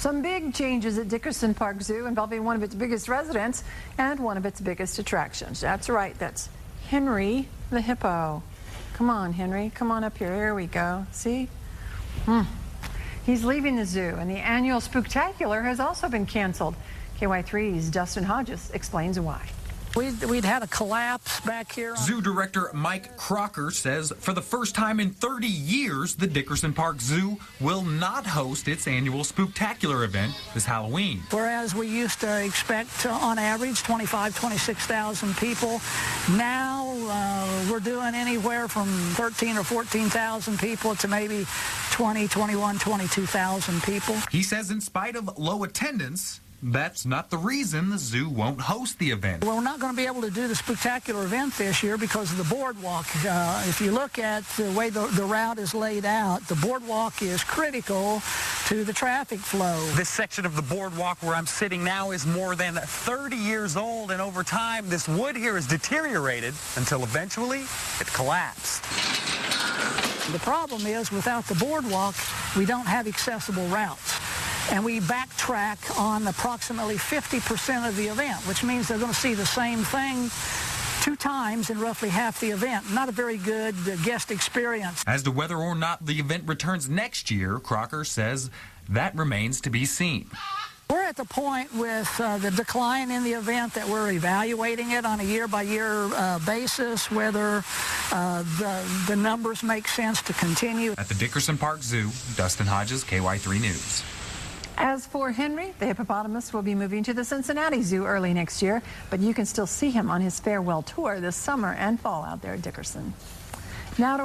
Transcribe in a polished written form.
Some big changes at Dickerson Park Zoo involving one of its biggest residents and one of its biggest attractions. That's right, that's Henry the hippo. Come on, Henry, come on up here. Here we go. See? He's leaving the zoo, and the annual Spooktacular has also been canceled. KY3's Dustin Hodges explains why. We'd had a collapse back here. Zoo director Mike Crocker says for the first time in 30 years, the Dickerson Park Zoo will not host its annual Spooktacular event this Halloween. Whereas we used to expect, on average, 26,000 people. Now we're doing anywhere from 13 or 14,000 people to maybe 20, 21, 22,000 people. He says in spite of low attendance, that's not the reason the zoo won't host the event. Well, we're not going to be able to do the Spooktacular event this year because of the boardwalk. If you look at the way the route is laid out, the boardwalk is critical to the traffic flow. This section of the boardwalk where I'm sitting now is more than 30 years old, and over time, this wood here has deteriorated until eventually it collapsed. The problem is, without the boardwalk, we don't have accessible routes. And we backtrack on approximately 50% of the event, which means they're going to see the same thing 2 times in roughly half the event. Not a very good guest experience. As to whether or not the event returns next year, Crocker says that remains to be seen. We're at the point with the decline in the event that we're evaluating it on a year-by-year basis, whether the numbers make sense to continue. At the Dickerson Park Zoo, Dustin Hodges, KY3 News. As for Henry, the hippopotamus will be moving to the Cincinnati Zoo early next year, but you can still see him on his farewell tour this summer and fall out there at Dickerson. Now to